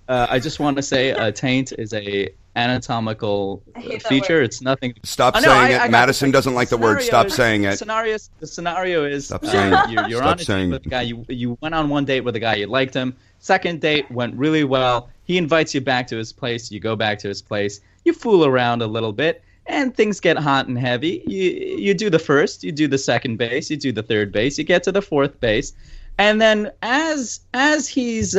I just want to say taint is a anatomical feature. It's nothing. Stop saying it. Madison doesn't like the word. Stop saying it. The scenario is you're Stop on a date with a guy. You went on one date with a guy. You liked him. Second date went really well. He invites you back to his place. You go back to his place. You fool around a little bit. And things get hot and heavy. You do the first, you do the second base, you do the third base, you get to the fourth base. And then as he's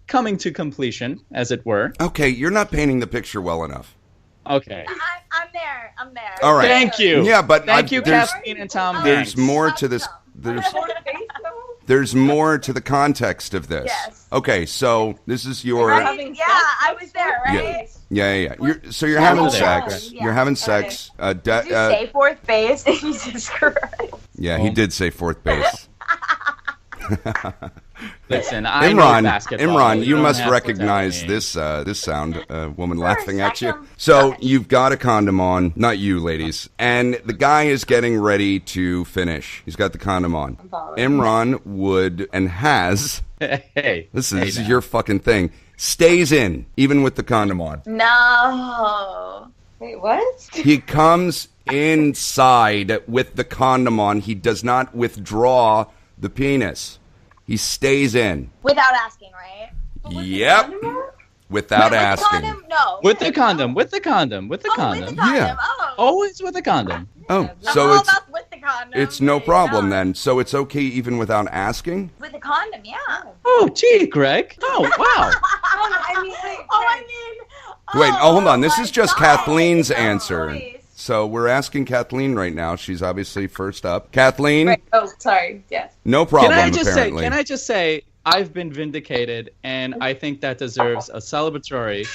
coming to completion, as it were. Okay, you're not painting the picture well enough. Okay. I'm there. All right. Thank you. Yeah, but thank you, Kathleen and Tom Hanks. There's more to this. There's more to the context of this. Yes. Okay, so this is your... I was there, right? Yeah. You're having sex. Yeah. You're having sex. Did you say fourth base? Jesus Christ. Yeah, he did say fourth base. Listen, I know basketball. Imran, you must recognize this sound, woman laughing at you. So you've got a condom on, not you, ladies, and the guy is getting ready to finish. He's got the condom on. Imran would and has. Hey, this is your fucking thing. Stays in, even with the condom on. No. Wait, what? He comes inside with the condom on. He does not withdraw the penis. He stays in. Without asking, right? Yep. Without asking. Condom? No. With the condom. Yeah. Oh. Always with the condom. Oh, so it's with the condom. It's no problem then. So it's okay even without asking? With the condom, yeah. Oh, gee, Greg. Oh, wow. Wait, hold on. This is just Kathleen's answer. So we're asking Kathleen right now. She's obviously first up. Kathleen? Right. Oh, sorry. Yes. No problem, Can I just say, I've been vindicated, and I think that deserves a celebratory...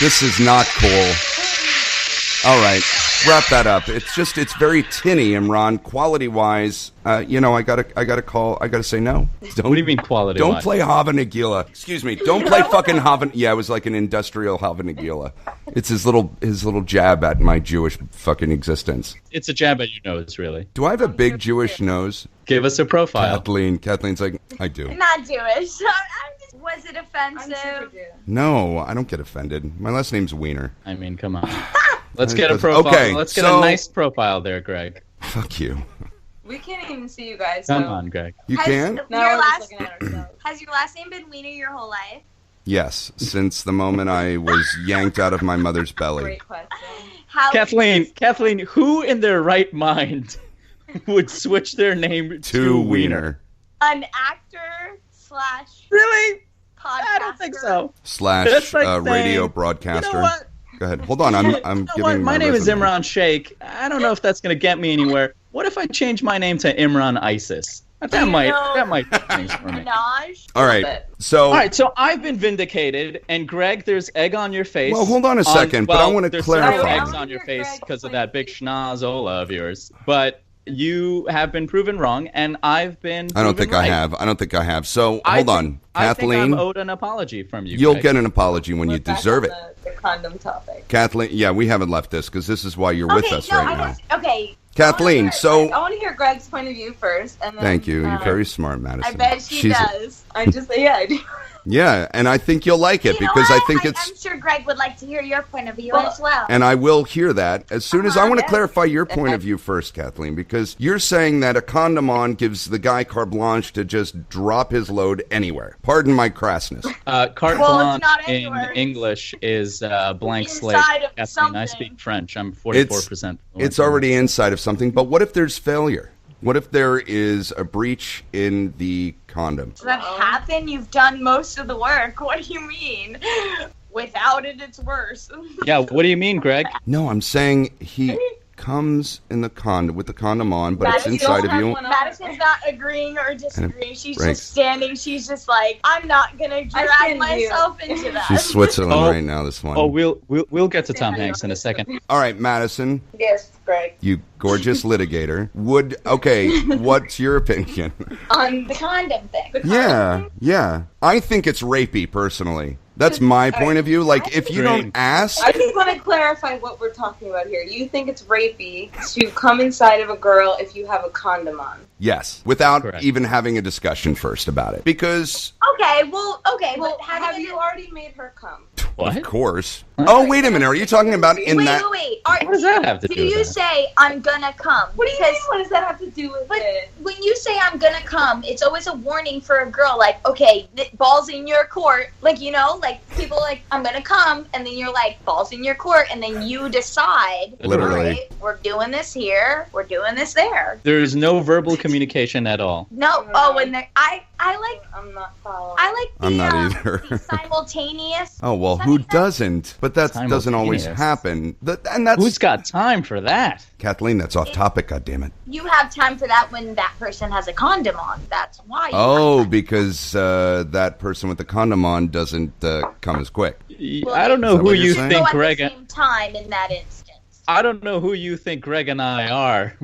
This is not cool. All right, wrap that up. It's very tinny, Imran. Quality-wise, I gotta say no. What do you mean quality-wise? Don't play Hava Nagila. Excuse me. Don't play fucking Hava. Yeah, it was like an industrial Hava Nagila. It's his little jab at my Jewish fucking existence. It's a jab at your nose, really. Do I have a big Jewish nose? Give us a profile. Kathleen's like, I do. I'm not Jewish. Was it offensive? No, I don't get offended. My last name's Wiener. I mean, come on. Let's get a profile. Okay, let's get a nice profile there, Greg. Fuck you. We can't even see you guys. Come on, Greg. You can? No, has your last name been Wiener your whole life? Yes, since the moment I was yanked out of my mother's belly. Great question. Kathleen, who in their right mind would switch their name to Wiener? An actor / Really? podcaster. I don't think so. / radio broadcaster. You know what? Go ahead. Hold on. I'm giving my name resume. is Imran Sheikh. I don't know if that's going to get me anywhere. What if I change my name to Imran ISIS? That might do things for me. All right. So I've been vindicated, and Greg, there's egg on your face. Well, hold on a second, but I want to clarify. There's eggs on your face because of that big schnozola of yours, but you have been proven wrong, and I've been proven I don't think I have. So hold on, Kathleen. I think I'm owed an apology from you. You'll Greg. get an apology when you deserve it. The condom topic. Kathleen, yeah, we haven't left this because this is why you're with us right now. Okay. Kathleen, I want to hear Greg's point of view first. And then, thank you. You're very smart, Madison. I bet she does. I do. Yeah, and I think you'll like it because I think it's... I'm sure Greg would like to hear your point of view as well. And I will hear that as soon as... I want to clarify your point of view first, Kathleen, because you're saying that a condom on gives the guy carte blanche to just drop his load anywhere. Pardon my crassness. Carte blanche in English is blank slate. Kathleen, something. I speak French. I'm 44%. It's already inside of something, but what if there's failure? What if there is a breach in the condom? Does that happen? You've done most of the work. What do you mean? Without it, it's worse. Yeah, what do you mean, Greg? No, I'm saying he comes in the condom with the condom on, but it's inside of you. Madison's not agreeing or disagreeing. She's just standing. She's just like, I'm not gonna drag myself into that. She's Switzerland right now. This one. Oh, we'll get to Tom Hanks in a second. All right, Madison. Yes, Greg. You gorgeous litigator. What's your opinion on the condom thing? Yeah. I think it's rapey personally. That's my point of view. Like, if you don't ask... I just want to clarify what we're talking about here. You think it's rapey to come inside of a girl if you have a condom on? Yes, without even having a discussion first about it. Because... Okay, but have you already made her come? What? Of course. Oh, wait a minute. Are you talking about Wait. What does that have to do with Do you say, I'm gonna come? What do you mean? What does that have to do with it? When you say I'm gonna come, it's always a warning for a girl. Like, okay, balls in your court. Like, you know, like, people like, I'm gonna come. And then you're like, balls in your court. And then you decide. Literally. Right, we're doing this here. We're doing this there. There's no verbal communication at all. No. Oh, and I like... I'm not following. I like the, I'm not either. the simultaneous... Oh, well, who doesn't? But that doesn't always happen. And that's... Who's got time for that? Kathleen, that's off topic, goddammit. You have time for that when that person has a condom on. That's why. Because that person with the condom on doesn't come as quick. I don't know who you think Greg... At the same time in that instance. I don't know who you think Greg and I are.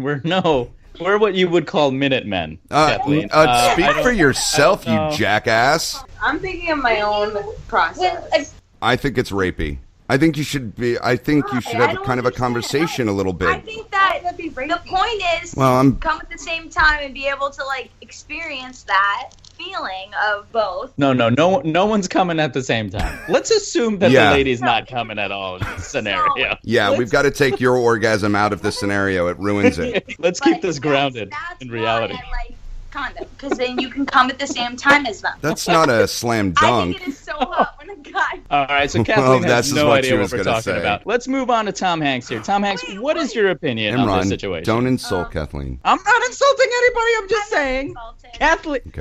We're what you would call Minutemen, Kathleen. Speak for yourself, you jackass. I'm thinking of my own process. I think it's rapey. I think you should have kind of a conversation a little bit. I think that the point is come at the same time and be able to like experience that feeling of both. No one's coming at the same time. Let's assume that the lady's not coming at all in this scenario. Yeah, we've got to take your orgasm out of this scenario. It ruins it. Let's keep this grounded in reality. I like condom, because then you can come at the same time as them. That's not a slam dunk. I think it is so hot when a guy... All right, so Kathleen has no idea what we're talking about. Let's move on to Tom Hanks here. Tom Hanks, what is your opinion on this situation? Don't insult Kathleen. I'm not insulting anybody. I'm just saying.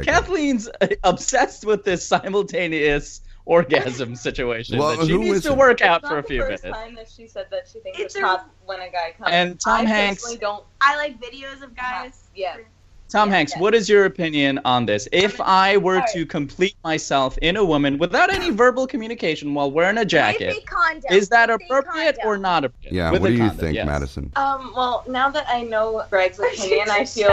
Kathleen's obsessed with this simultaneous orgasm situation that she needs to work out for a few minutes. It's not the first time that she said that she thinks it's hot when a guy comes. And Tom Hanks... I like videos of guys. Yeah. Tom Hanks, what is your opinion on this? If I were to complete myself in a woman without any verbal communication while wearing a jacket, is that appropriate or not appropriate? Yeah, what do you think, Madison? Well, now that I know Greg's opinion, I feel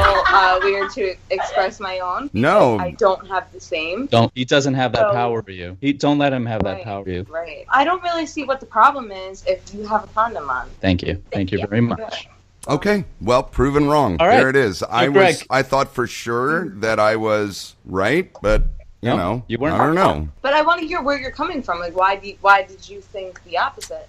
weird to express my own. No. I don't have the same. He doesn't have that power for you. Don't let him have that power for you. Right. I don't really see what the problem is if you have a condom on. Thank you. Thank you very much. Okay, well, proven wrong. All right. There it is. I thought for sure that I was right, but you know, you weren't. I don't know. But I want to hear where you're coming from. Like, why did you think the opposite?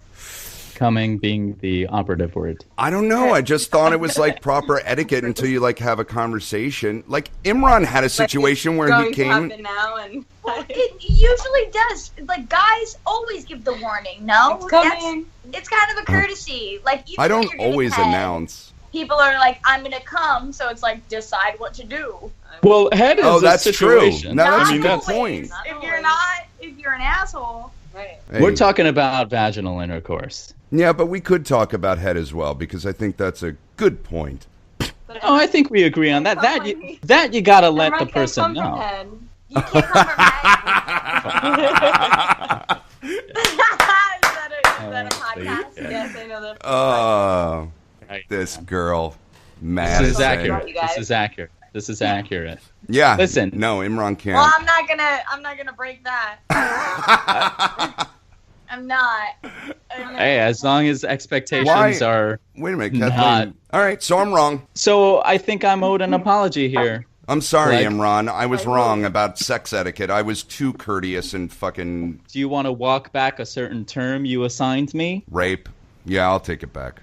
Coming being the operative word. I don't know. I just thought it was like proper etiquette until you like have a conversation. Like Imran had a situation where he came. Now and it usually does. Like guys always give the warning. No, it's coming. It's kind of a courtesy. Like I don't always announce. People are like, I'm gonna come, so it's like decide what to do. Well, head is that's a situation. True. No, that's a good point. If you're an asshole. Right. Hey. We're talking about vaginal intercourse. Yeah, but we could talk about head as well because I think that's a good point. Oh, I think we agree on that. That you gotta let the person know. You can't come from head. Is that a podcast? Yes, I know that. Oh, this girl, Madison. This is accurate. Yeah. Listen. No, Imran can't. Well, I'm not gonna break that. I'm not. Hey, as long as expectations are. Wait a minute, Kathleen. All right, so I'm wrong. So I think I'm owed an apology here I'm sorry, Like- Imran. I was wrong about sex etiquette. I was too courteous and fucking Do you want to walk back a certain term you assigned me? rape. Yeah, I'll take it back.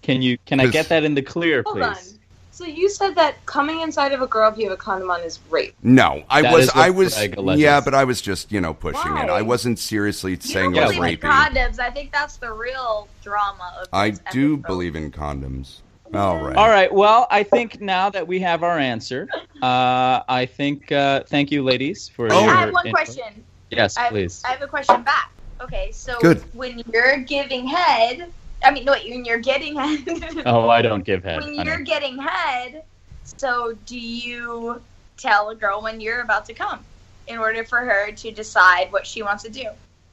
Can I get that in the clear, Hold please? on. So you said that coming inside of a girl if you have a condom on is rape. No, That is what Greg alleges. yeah, but I was just, pushing it. Why? I wasn't seriously You saying don't it was believe in rapey. condoms. I think that's the real drama of I this do episode. believe in condoms. All right. All right. Well, I think now that we have our answer, I think thank you, ladies, for Wait, your I have one input. question. Yes, please. I have a question back. Okay, so Good. when you're giving head, when you're getting head. Oh, I don't give head. When honey. you're getting head, so do you tell a girl when you're about to come in order for her to decide what she wants to do?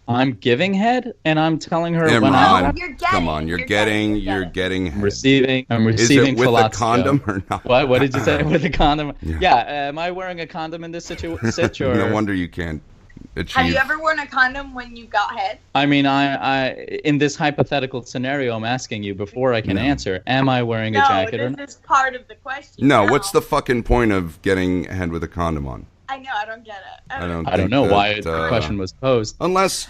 I'm giving head, and I'm telling her when Imran, I'm You're getting. come on, you're getting head. receiving. I'm Is receiving it with a fellatio. condom or not? What did you say with a condom? Yeah. Yeah. Am I wearing a condom in this situation? Or No wonder you can't achieve. Have you ever worn a condom when you got head? I mean, I in this hypothetical scenario, I'm asking you before I can No. answer. Am I wearing a jacket or this not? is part of the question. No, now. what's the fucking point of getting head with a condom on? I know, I don't get it. I don't I don't think know that, why the question was posed. Unless,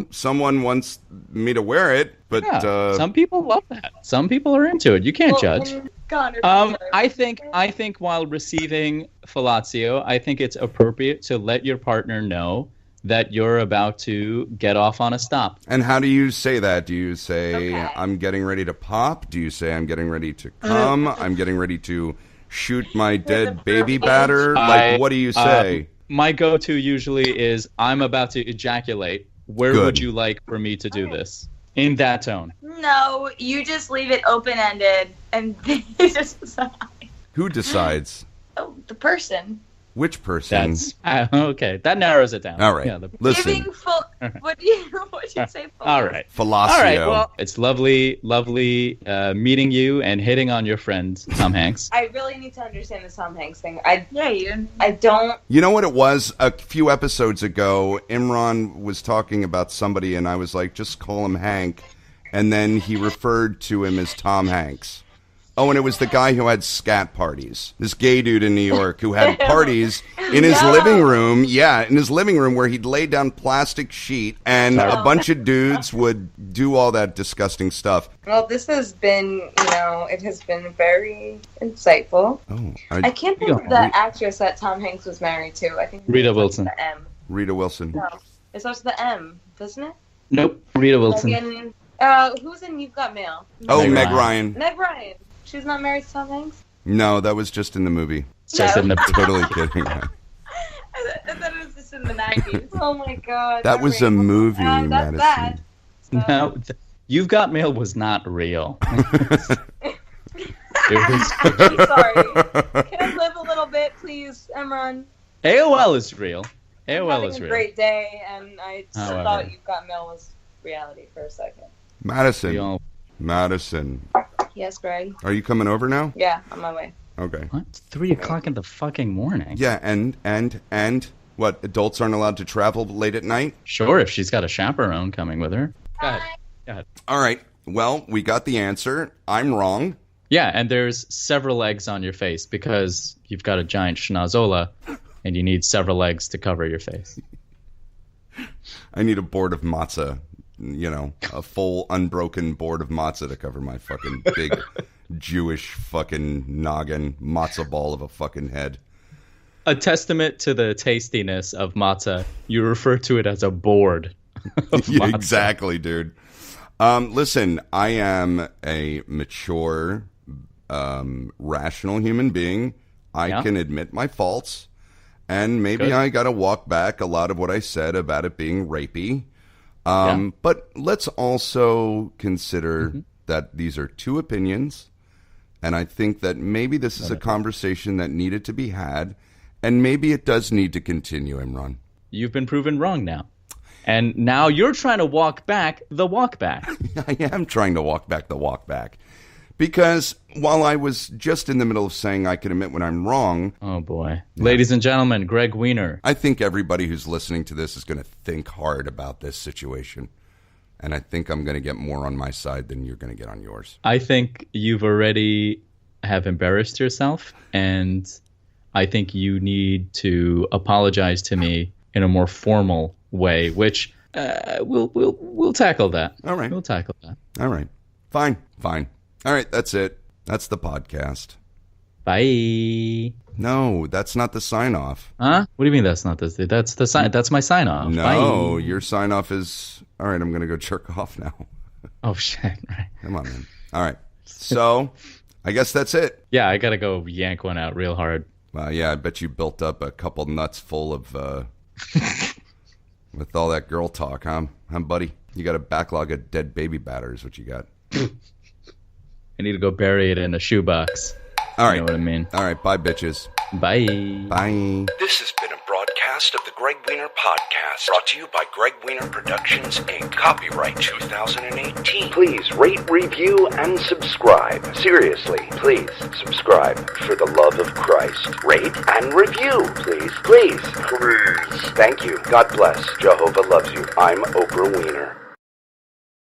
someone wants me to wear it, but Yeah, some people love that. Some people are into it. You can't judge. I think while receiving fellatio, I think it's appropriate to let your partner know that you're about to get off on a stop. And how do you say that? Do you say, Okay. I'm getting ready to pop? Do you say, I'm getting ready to come? I'm getting ready to shoot my dead baby batter? Like, what do you say? My go-to usually is, I'm about to ejaculate. Where Good. would you like for me to do this? In that tone. No, you just leave it open-ended and they just decide. Who decides? Oh, the person. Which person? That's okay. That narrows it down. All right. Yeah, Listen, Giving full. What do you say? Full? all right. fellatio. All right. Well, it's lovely meeting you and hitting on your friend Tom Hanks. I really need to understand the Tom Hanks thing. Yeah, you. I don't. You know what it was? A few episodes ago, Imran was talking about somebody, and I was like, just call him Hank. And then he referred to him as Tom Hanks. Oh, and it was the guy who had scat parties. This gay dude in New York who had parties in his living room. Yeah, in his living room where he'd lay down plastic sheet and a bunch of dudes would do all that disgusting stuff. Well, this has been, it has been very insightful. Oh, I can't think of the actress that Tom Hanks was married to. I think Rita it starts Wilson. with the M. Rita Wilson. No, it starts with the M, doesn't it? Nope. Rita Wilson. Megan, who's in You've Got Mail? Oh, Meg Meg Ryan. Ryan. Meg Ryan. She's not married to Tom Hanks? No, that was just in the movie. Just in the Totally kidding. I thought it was just in the 90s. Oh my god. That was a movie, That's Madison. bad. No, You've Got Mail was not real. It was I'm sorry. Can I live a little bit, please, Imran? AOL is real. I'm AOL having is a real. great day, and I just However. thought You've Got Mail was reality for a second. Madison. We all- Madison. Yes, Greg? Are you coming over now? Yeah, on my way. Okay. What? It's 3 o'clock in the fucking morning. Yeah, and what? Adults aren't allowed to travel late at night? Sure, if she's got a chaperone coming with her. Go ahead. Go ahead. All right. Well, we got the answer. I'm wrong. Yeah, and there's several legs on your face because you've got a giant schnozola and you need several legs to cover your face. I need a board of matzah. A full unbroken board of matzah to cover my fucking big Jewish fucking noggin matzah ball of a fucking head. A testament to the tastiness of matzah, you refer to it as a board of Yeah, matzah. exactly, dude. Listen, I am a mature, rational human being. I can admit my faults, and maybe Good. I got to walk back a lot of what I said about it being rapey. But let's also consider that these are two opinions, and I think that maybe this is a conversation that needed to be had, and maybe it does need to continue, Imran. You've been proven wrong now. And now you're trying to walk back the walk back. I am trying to walk back the walk back. Because while I was just in the middle of saying I can admit when I'm wrong. Oh, boy. Yeah. Ladies and gentlemen, Greg Wiener. I think everybody who's listening to this is going to think hard about this situation. And I think I'm going to get more on my side than you're going to get on yours. I think you've already have embarrassed yourself. And I think you need to apologize to me in a more formal way, which we'll tackle that. All right. We'll tackle that. All right. Fine. All right, that's it. That's the podcast. Bye. No, that's not the sign-off. Huh? What do you mean that's not this? That's the sign. That's my sign-off. No, Bye. your sign-off is... All right, I'm going to go jerk off now. Oh, shit. Right. Come on, man. All right. So, I guess that's it. Yeah, I got to go yank one out real hard. Yeah, I bet you built up a couple nuts full of... with all that girl talk, huh, buddy? You got a backlog of dead baby batters, what you got? I need to go bury it in a shoebox. All right. You know what I mean? All right, bye, bitches. Bye. Bye. This has been a broadcast of the Greg Wiener Podcast, brought to you by Greg Wiener Productions, Inc. Copyright 2018. Please rate, review, and subscribe. Seriously, please subscribe. For the love of Christ. Rate and review, please. Please. Thank you. God bless. Jehovah loves you. I'm Oprah Wiener.